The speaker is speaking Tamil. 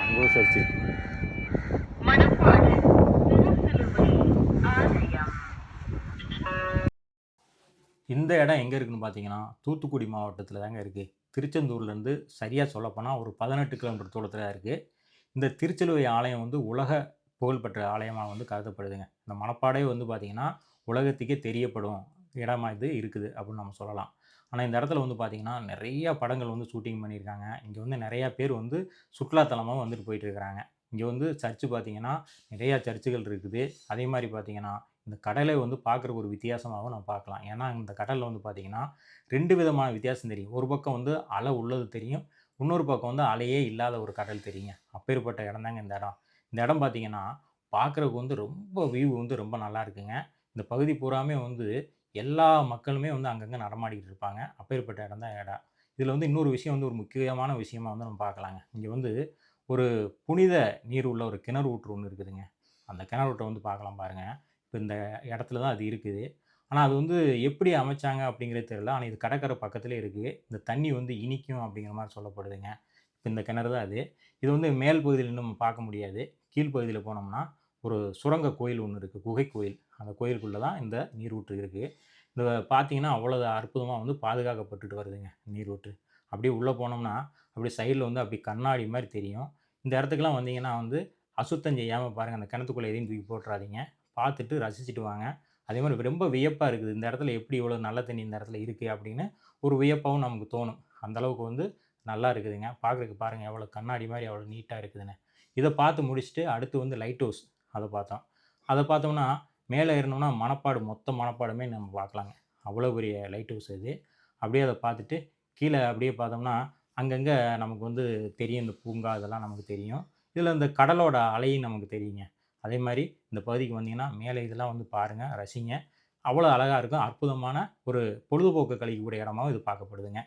அங்கே ஒரு சர்ச் இருக்கு. மணப்பாடு திருசிலுவை ஆலயம். இந்த இடம் எங்கே இருக்குன்னு பார்த்தீங்கன்னா, தூத்துக்குடி மாவட்டத்தில் தாங்க இருக்குது. திருச்செந்தூர்லேருந்து சரியாக சொல்லப்போனால் ஒரு 18 கிலோமீட்டர் தூரத்தில் தான் இருக்குது. இந்த திருச்சிலுவை ஆலயம் வந்து உலக புகழ்பெற்ற ஆலயமா வந்து கருதப்படுதுங்க. இந்த மணப்பாடே வந்து பார்த்தீங்கன்னா, உலகத்துக்கே தெரியப்படும் இடமா இது இருக்குது அப்படின்னு நம்ம சொல்லலாம். ஆனா இந்த இடத்துல வந்து பார்த்தீங்கன்னா, நெறைய படங்கள் வந்து ஷூட்டிங் பண்ணியிருக்காங்க. இங்க வந்து நெறையா பேர் வந்து சுற்றுலா தலமா வந்துட்டு போயிட்டு இருக்கிறாங்க. இங்க வந்து சர்ச் பார்த்தீங்கன்னா, நிறையா சர்ச்சுகள் இருக்குது. அதே மாரி பார்த்தீங்கன்னா, இந்த கடலே வந்து பார்க்குறக்கு ஒரு வித்தியாசமாவும் நம்ம பார்க்கலாம். ஏன்னா, இந்த கடல்ல வந்து பார்த்தீங்கன்னா, 2 விதமான வித்தியாசம் தெரியும். ஒரு பக்கம் வந்து அலை உள்ளது தெரியும். இன்னொரு பக்கம் வந்து அலையே இல்லாத ஒரு கடல் தெரியுங்க. அப்பேற்பட்ட இடம் தாங்க இந்த இடம். இந்த இடம் பார்த்தீங்கன்னா, பார்க்குறதுக்கு வந்து ரொம்ப வியூ வந்து ரொம்ப நல்லா இருக்குங்க. இந்த பகுதி பூராமே வந்து எல்லா மக்களுமே வந்து அங்கங்க நடமாடிட்டு இருப்பாங்க. அப்பேற்பட்ட இடம் தான் இடம். இதில வந்து இன்னொரு விஷயம் வந்து ஒரு முக்கியமான விஷயமா வந்து நம்ம பார்க்கலாங்க. இங்க வந்து ஒரு புனித நீர் உள்ள ஒரு கிணறு ஊற்று ஒண்ணு இருக்குதுங்க. அந்த கிணறு ஊற்ற வந்து பார்க்கலாம் பாருங்க. இப்ப இந்த இடத்துல தான் அது இருக்குது. ஆனா அது வந்து எப்படி அமைச்சாங்க அப்படிங்கிறது தெரியல. ஆனா இது கடற்கரை பக்கத்திலேயே இருக்கு. இந்த தண்ணி வந்து இனிக்கும் அப்படிங்கிற மாரி சொல்லப்படுதுங்க. இப்ப இந்த கிணறு தான் அது. இது வந்து மேல் பகுதியில நம்ம பார்க்க முடியாது. கீழ் பகுதியில போனோம்னா, ஒரு சுரங்க கோயில் ஒண்ணு இருக்கு. குகை கோயில். அந்த கோயிலுக்குள்ள தான் இந்த நீரூற்று இருக்கு. இத பார்த்தீங்கன்னா, அவ்வளவு அற்புதமா வந்து பாதுகாக்கப்பட்டுட்டு வருதுங்க நீரூற்று. அப்படியே உள்ள போனோம்னா, அப்படியே சைடுல வந்து அப்படியே கண்ணாடி மாரி தெரியும். இந்த இடத்துக்குலாம் வந்தீங்கன்னா வந்து, அசுத்தம் செய்யாம பாருங்க. அந்த கிணத்துக்குள்ள எதையும் தூக்கி போட்டுறாதீங்க. பார்த்துட்டு ரசிச்சுட்டு வாங்க. அதே மாரி ரொம்ப வியப்பா இருக்குது. இந்த இடத்துல எப்படி இவ்வளோ நல்ல தண்ணி இந்த இடத்துல இருக்கு அப்படின்னு ஒரு வியப்பாவும் நமக்கு தோணும். அந்த அளவுக்கு வந்து நல்லா இருக்குதுங்க. பார்க்கறதுக்கு பாருங்க எவ்வளோ கண்ணாடி மாரி எவ்வளோ நீட்டா இருக்குதுன்னு. இத பார்த்து முடிச்சுட்டு அடுத்து வந்து லைட் ஹவுஸ் அத பார்த்தோம். அத பார்த்தோம்னா, மேல ஏறுனோம்னா மணப்பாடு மொத்த மணப்பாடுமே நம்ம பார்க்கலாங்க. அவ்வளோ பெரிய லைட் ஹவுஸ் இது. அப்படியே அத பார்த்துட்டு, கீழ அப்படியே பார்த்தோம்னா, அங்கங்க நமக்கு வந்து தெரியும். இந்த பூங்கா இதெல்லாம் நமக்கு தெரியும். இதுல இந்த கடலோட அலையும் நமக்கு தெரியுங்க. அதே மாரி இந்த பகுதிக்கு வந்தீங்கன்னா, மேல இதெல்லாம் வந்து பாருங்க, ரசிங்க. அவ்வளோ அழகா இருக்கும். அற்புதமான ஒரு பொழுதுபோக்கு கழிக்கக்கூடிய இடமாவும் இது பார்க்கப்படுதுங்க.